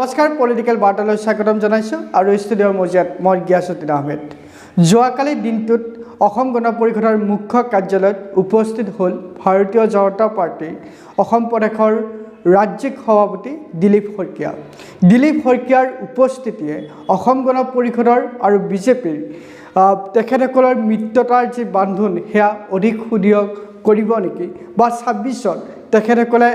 নমস্কাৰ পলিটিকেল বাৰ্তালৈ স্বাগতম জনাইছোঁ আৰু ষ্টুডিঅ'ৰ মজিয়াত মই গিয়াছুদ্দিন আহমেদ। যোৱাকালি দিনটোত অসম গণ পৰিষদৰ মুখ্য কাৰ্যালয়ত উপস্থিত হ'ল ভাৰতীয় জনতা পাৰ্টীৰ অসম প্ৰদেশৰ ৰাজ্যিক সভাপতি দিলীপ শইকীয়া। দিলীপ শইকীয়াৰ উপস্থিতিয়ে অসম গণ পৰিষদৰ আৰু বিজেপিৰ তেখেতসকলৰ মিত্ৰতাৰ যি বান্ধোন সেয়া অধিক সুদৃঢ় কৰিব নেকি, বা ২৬ত তেখেতসকলে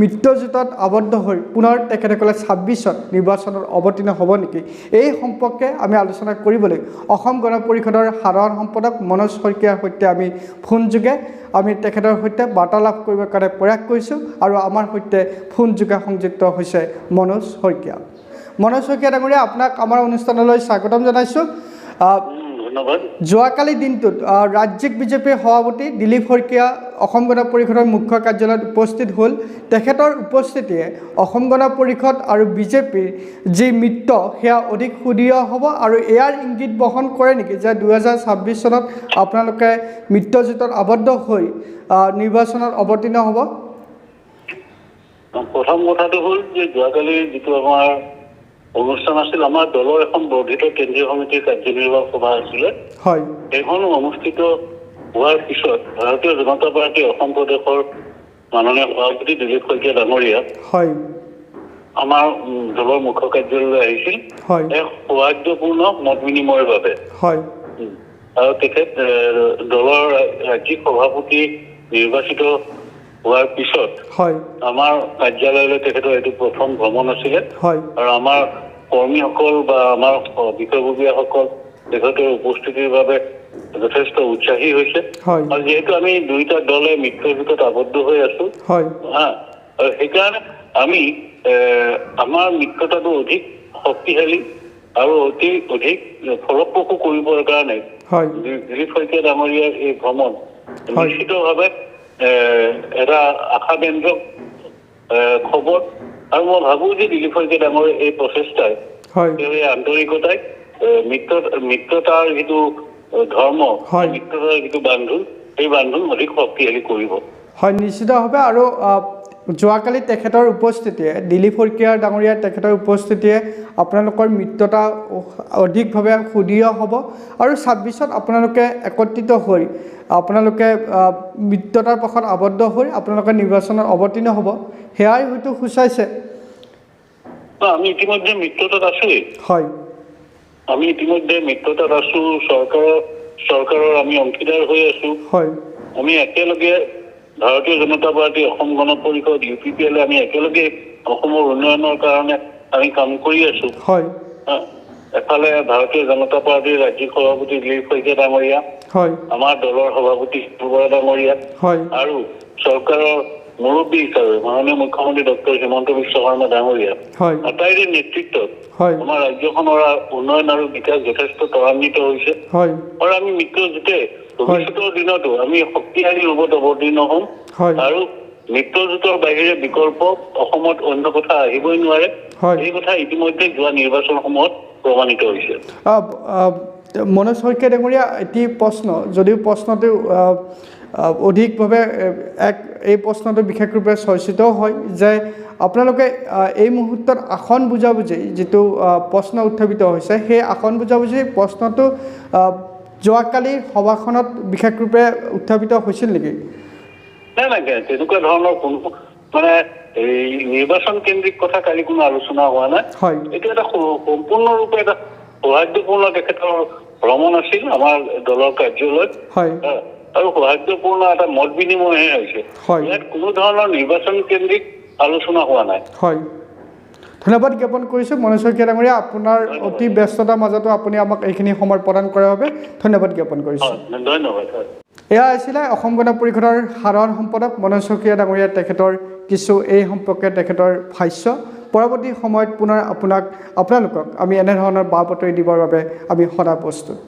মিত্ৰজোঁটত আবদ্ধ হৈ পুনৰ তেখেতসকলে ২৬ত নিৰ্বাচনত অৱতীৰ্ণ হ'ব নেকি, এই সম্পৰ্কে আমি আলোচনা কৰিবলৈ অসম গণ পৰিষদৰ সাধাৰণ সম্পাদক মনোজ শইকীয়াৰ সৈতে আমি ফোনযোগে তেখেতৰ সৈতে বাৰ্তালাপ কৰিবৰ কাৰণে প্ৰয়াস কৰিছোঁ আৰু আমাৰ সৈতে ফোনযোগে সংযুক্ত হৈছে মনোজ শইকীয়া। মনোজ শইকীয়া ডাঙৰীয়া, আপোনাক আমাৰ অনুষ্ঠানলৈ স্বাগতম জনাইছোঁ। ধন্যবাদ। যোৱাকালি দিনটোত ৰাজ্যিক বিজেপিৰ সভাপতি দিলীপ শইকীয়া অসম গণ পৰিষদৰ মুখ্য কাৰ্যালয়ত উপস্থিত হ'ল। তেখেতৰ উপস্থিতিয়ে অসম গণ পৰিষদ আৰু বিজেপিৰ যি মিত্ৰ সেয়া অধিক সুদৃঢ় হ'ব আৰু ইয়াৰ ইংগিত বহন কৰে নেকি যে ২০২৬ চনত আপোনালোকে মিত্ৰজোঁটত আবদ্ধ হৈ নিৰ্বাচনত অৱতীৰ্ণ হ'ব? প্ৰথম কথাটো হ'ল যে যোৱাকালি যিটো আমাৰ অনুষ্ঠান আছিল, আমাৰ দলৰ এখন বৰ্ধিত কেন্দ্ৰীয় সমিতিৰ কাৰ্যনিৰ্বাহক সভা আছিলে। হয়, সেইখন অনুষ্ঠিত হোৱাৰ পিছত ভাৰতীয় জনতা পাৰ্টী অসম প্ৰদেশৰ মাননীয় সভাপতি দিলীপ শইকীয়া ডাঙৰীয়া হয়, আমাৰ দলৰ মুখ্য কাৰ্যালয়লৈ আহিছিল হয়, এক সৌহাৰ্দ্যপূৰ্ণ মত বিনিময়ৰ বাবে। হয়, আৰু তেখেত দলৰ ৰাজ্যিক সভাপতি নিৰ্বাচিত হোৱাৰ পিছত হয়, আমাৰ কাৰ্যালয়লৈ তেখেতৰ এইটো প্ৰথম ভ্ৰমণ আছিলে। হয়, আৰু আমাৰ কৰ্মীসকল বা আমাৰ বিষয়ববীয়াসকল তেখেতৰ উপস্থিতিৰ বাবে যথেষ্ট উৎসাহী হৈছে। হয়, আৰু যিহেতু আমি দুয়োটা দলে মিত্ৰজোঁটত আবদ্ধ হৈ আছো, হয়, আৰু সেইকাৰণে আমি আমাৰ মিত্ৰতাটো অধিক শক্তিশালী আৰু অধিক ফলপ্ৰসূ কৰিবৰ কাৰণে হয়, দিলীপ শইকীয়া ডাঙৰীয়াৰ এই ভ্ৰমণ হয়, নিশ্চিতভাৱে এটা আশাব্যঞ্জক খবৰ। আৰু মই ভাবোঁ যে দিলীপ শইকীয়া ডাঙৰীয়াৰ এই প্ৰচেষ্টাই, হয়, এই আন্তৰিকতাই মিত্ৰতাৰ যিটো ধৰ্ম, হয়, মিত্ৰতাৰ যিটো বান্ধোন, সেই বান্ধোন অধিক শক্তিশালী কৰিব। হয়, নিশ্চিতভাৱে। আৰু যোৱাকালি তেখেতৰ উপস্থিতিয়ে দিলীপ শইকীয়া ডাঙৰীয়াৰ তেখেতৰ উপস্থিতিয়ে আপোনালোকৰ মিত্ৰতা অধিকভাৱে সুদৃঢ় হ'ব আৰু ২৬ত আপোনালোকে একত্ৰিত হৈ আপোনালোকে মিত্ৰতাৰ পথত আবদ্ধ হৈ আপোনালোকে নিৰ্বাচনত অৱতীৰ্ণ হ'ব, সেয়াই হয়তো সূচাইছে। আমি ইতিমধ্যে মিত্ৰতাত আছোৱেই। হয়, আমি ইতিমধ্যে মিত্ৰতাত আছো, চৰকাৰৰ আমি অংশীদাৰ হৈ আছো। হয়, আমি একেলগে ভাৰতীয় জনতা পাৰ্টী, অসম গণ পৰিষদ, UPPL আমি একেলগে অসমৰ উন্নয়নৰ কাৰণে আমি কাম কৰি আছো। হয়, এফালে ভাৰতীয় জনতা পাৰ্টীৰ ৰাজ্যিক সভাপতি দিলীপ শইকীয়া ডাঙৰীয়া, হয়, আমাৰ দলৰ সভাপতি বৰা ডাঙৰীয়া, হয়, আৰু চৰকাৰৰ মুৰব্বী হিচাপে মাননীয় মুখ্যমন্ত্ৰী ডক্টৰ হিমন্ত বিশ্ব শৰ্মা ডাঙৰীয়া, হয়, আটাইৰে নেতৃত্বত হয়, আমাৰ ৰাজ্যখনৰ উন্নয়ন আৰু বিকাশ যথেষ্ট ত্বৰান্বিত হৈছে। হয়, আৰু আমি মিত্ৰজোঁটে ভৱিষ্যতৰ দিনতো আমি শক্তিশালী ৰূপত অৱতীৰ্ণ হ'ম। হয়, আৰু মিত্ৰজোঁটৰ বাহিৰে বিকল্প অসমত অন্য কথা আহিবই নোৱাৰে। হয়। এই কথা ইতিমধ্যে যোৱা নিৰ্বাচনসমূহত প্ৰমাণিত হৈছে। মনোজ শইকীয়া ডাঙৰীয়া, এটি প্ৰশ্ন, যদিও প্ৰশ্নটো অধিকভাৱে এই প্ৰশ্নটো বিশেষৰূপে চৰ্চিত হয় যে আপোনালোকে এই মুহূৰ্তত আসন বুজাবুজি যিটো প্ৰশ্ন উত্থাপিত হৈছে, সেই আসন বুজাবুজি প্ৰশ্নটো যোৱাকালিৰ সভাখনত বিশেষৰূপে উত্থাপিত হৈছিল নেকি? নাই, তেনেকুৱা ধৰণৰ কোনো এই নিৰ্বাচন কেন্দ্ৰিক কথা কালি কোনো আলোচনা হোৱা নাই। হয়, এইটো এটা সম্পূৰ্ণৰূপে এটা সৌহাৰ্দ্যপূৰ্ণ তেখেতৰ ভ্ৰমণ আছিল আমাৰ দলৰ কাৰ্যালয়ত। হয়, আৰু সৌহাৰ্দ্যপূৰ্ণ এটা মত বিনিময়হে হৈছে। হয়, ইয়াত কোনো ধৰণৰ নিৰ্বাচন কেন্দ্ৰিক আলোচনা হোৱা নাই। হয়, ধন্যবাদ জ্ঞাপন কৰিছোঁ মনোজ শইকীয়া ডাঙৰীয়া। আপোনাৰ অতি ব্যস্ততাৰ মাজতো আপুনি আমাক এইখিনি সময় প্ৰদান কৰাৰ বাবে ধন্যবাদ জ্ঞাপন কৰিছোঁ। ধন্যবাদ। এয়া আছিলে অসম গণ পৰিষদৰ সাধাৰণ সম্পাদক মনোজ শইকীয়া ডাঙৰীয়া, তেখেতৰ কিছু এই সম্পৰ্কে তেখেতৰ ভাষ্য। পৰৱৰ্তী সময়ত পুনৰ আপোনালোকক আমি এনেধৰণৰ বা বাতৰি দিবৰ বাবে আমি সদায় প্ৰস্তুত।